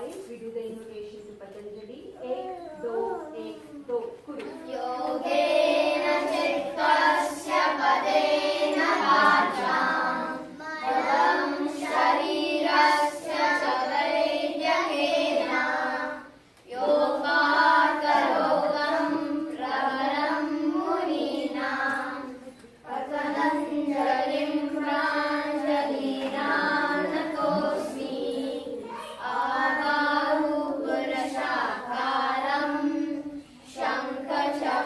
5, we do the invocation to Patanjali. Ek, do, kuru. योगेन चित्तस्य पदेन वाचां मदं शरीरस्य च वैद्यकेन योगाकरोगं प्रवरं मुनीनां पतञ्जलिं प्राञ्जलिरानतोऽस्मि आबाहुपुरशाकारं शङ्खचक्रासिधारिणं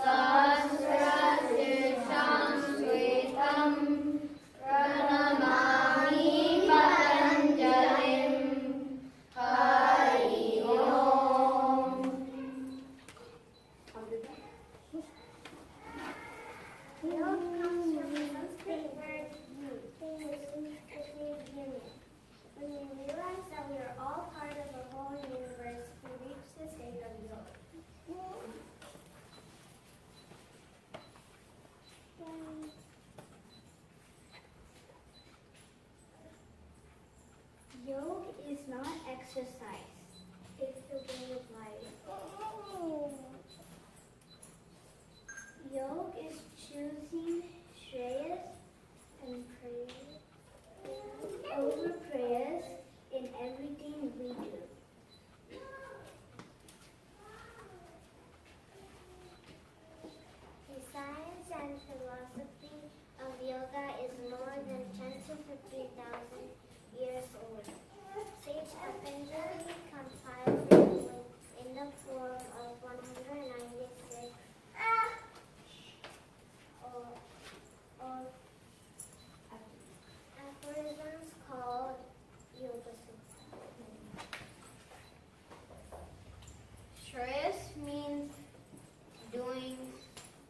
सहस्रशीर्षं श्वेतं प्रणमामि पतञ्जलिं हरि ओम्। Yoga comes from the Sanskrit word yug, which means union. When we realize that we are all part of the whole universe, we reach the state of yoga. Yoga is not exercise. It's the way of life. Yoga is choosing Shreyas and praise over prayers in everything we do. The science and philosophy of yoga is more than 10 to 15,000 years old. Sage Patanjali compiled it in the form of 196 or aphorisms called Yoga Sutra. Shreyas means doing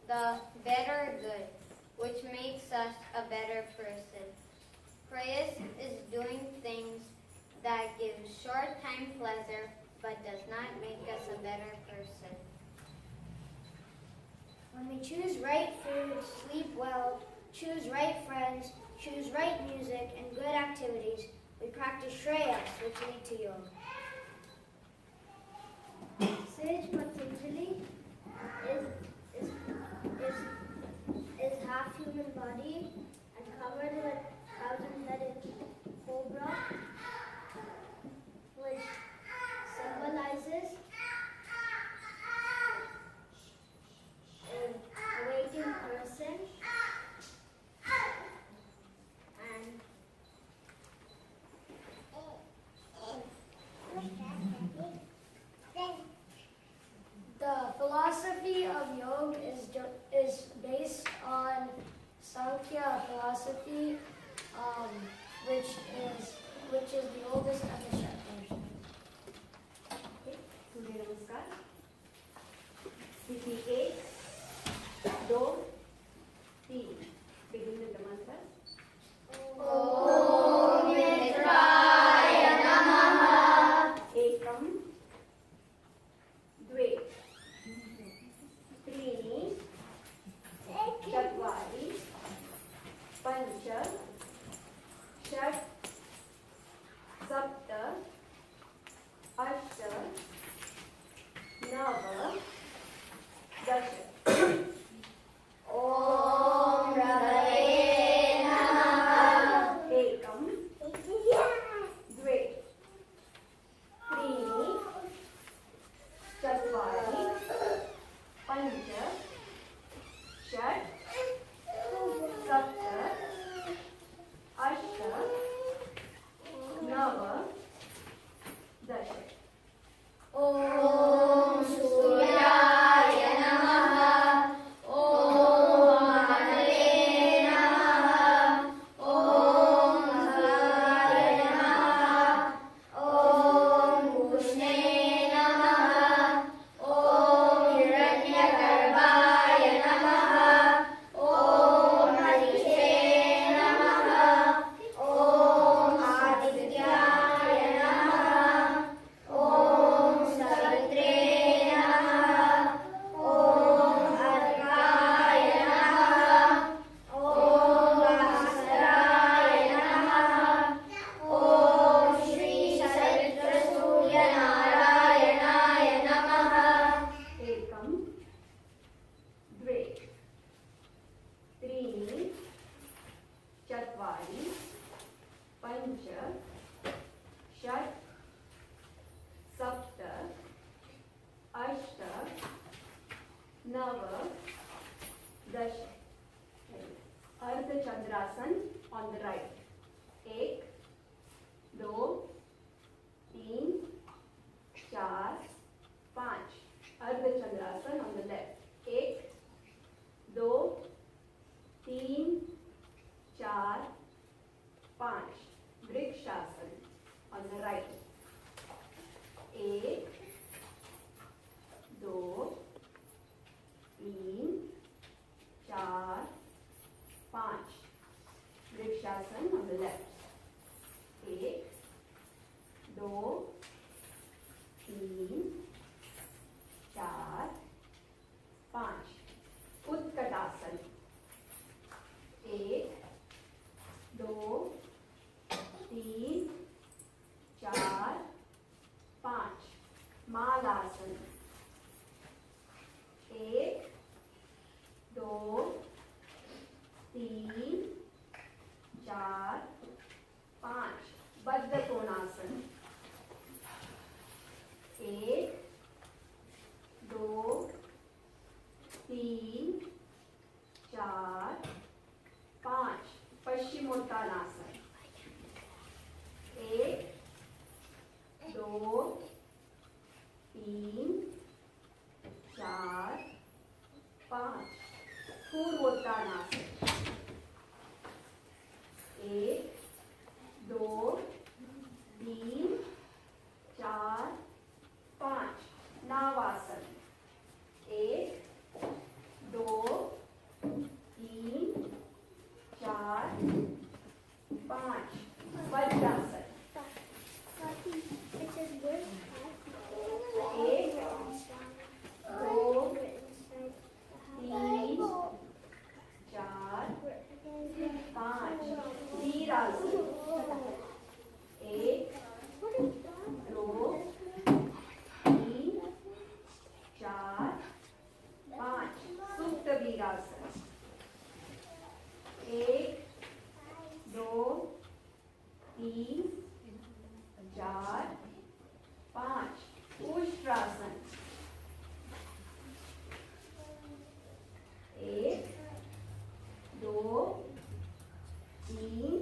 the better good, which makes us a better person. Prayas is doing things that give short-time pleasure but does not make us a better person. When we choose right food, sleep well, choose right friends, choose right music, and good activities, we practice Shreyas, which lead to yoga. Sage Patanjali is half human body and covered with 1,000-headed cobra, which symbolizes an awakened person and the philosophy of yoga is based on Sankhya philosophy, which is the oldest of the chapters. Surya Namaskar. Sthiti 1, 2, 3. Begin with the mantra. ॐ मित्राय नमः। Ekam, Dve, Trini, Chatvari, Pancha, Shat, Sapta, Ashta, Nava, Dasa. Nava Dash. Ardha Chandrasan on the right. एक, दो, तीन, चार, पाँच. Ardha Chandrasan on the left. एक, दो, तीन, चार, पाँच. Vrikshasana on the right. एक, दो, तीन, चार, पाँच. Vrikshasana on the left. एक, दो, तीन, चार, पाँच. उत्कटासन. एक, दो, तीन, चार, पाँच. मालासन. एक, दो, तीन, चार, पाँच. बद्ध कोणासन. एक, दो, तीन, चार, पाँच. पश्चिमोत्तानासन. एक, दो, तीन, चार, पाँच. पूर्वोत्तानासन. एक, दो, तीन, चार, पाँच. नावासन. एक, दो, तीन, चार, पाँच. वज्रासन. एक, दो, तीन, चार, पाँच. वीरासन. एक, दो, तीन, चार, पाँच. सुप्त वीरासन. एक, दो, तीन, चार, पाँच. उष्ट्रासन. एक, दो, तीन,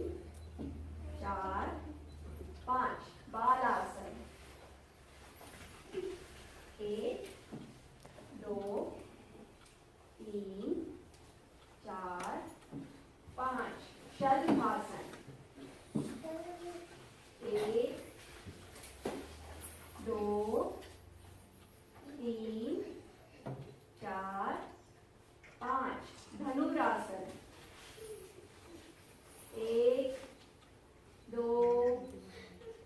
चार, पाँच. बालासन. एक, दो, तीन, चार, पाँच. शल्भासन. एक, दो, तीन, चार, पाँच. धनुरासन. एक, दो,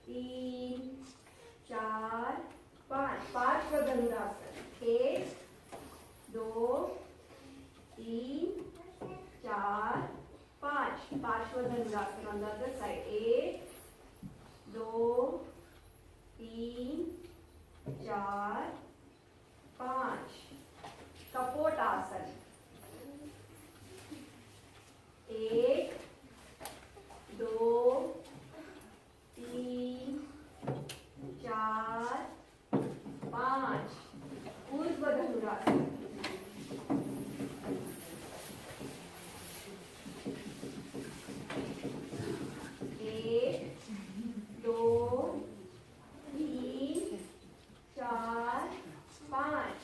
तीन, चार, पाँच. पार्श्व धनुरासन. एक, दो, तीन, चार, पाँच. पार्श्व धनुरासन on the other side. एक, दो, तीन, चार, पाँच. कपोटासन. एक, दो, तीन, चार, पाँच. ऊर्ध्व धनुरासन. एक, दो, तीन, चार, पाँच.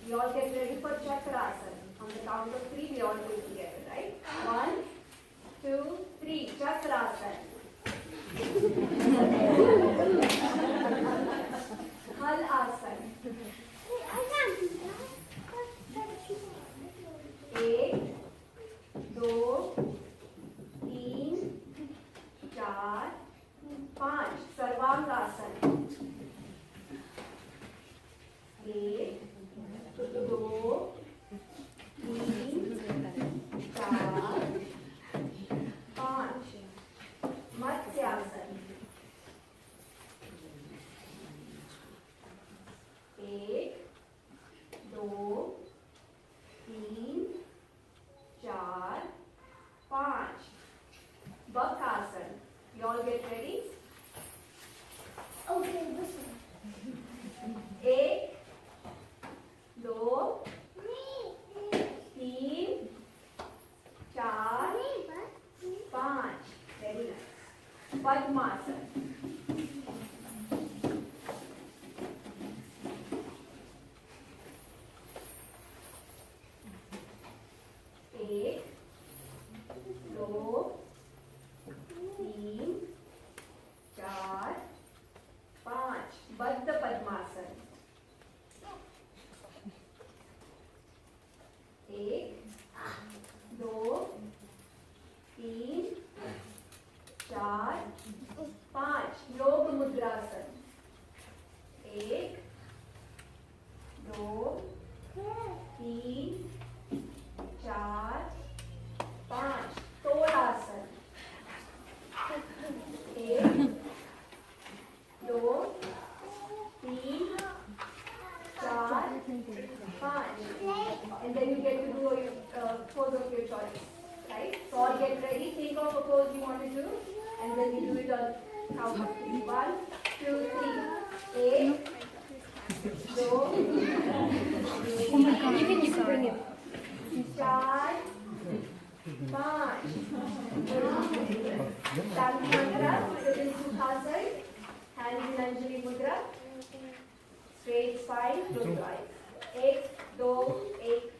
We all get ready for Chakrasana. On the count of three, we all do it together, right? 1, 2, 3. Chakrasana. Hal Asana. एक, दो, तीन, चार, पाँच. सर्वांगासन. एक, दो, तीन, चार, पाँच. मत्स्यासन. एक, दो, and then you get to do your pose of your choice, right? So all get ready, think of a pose you want to do, and then we do it on count of 3. 1, 2, 3. 1, 2, 3, 4, 5. Stanley Mudra, within 2000. Hands in Anjali Mudra. Straight spine, close your eyes. 1, 2, 1.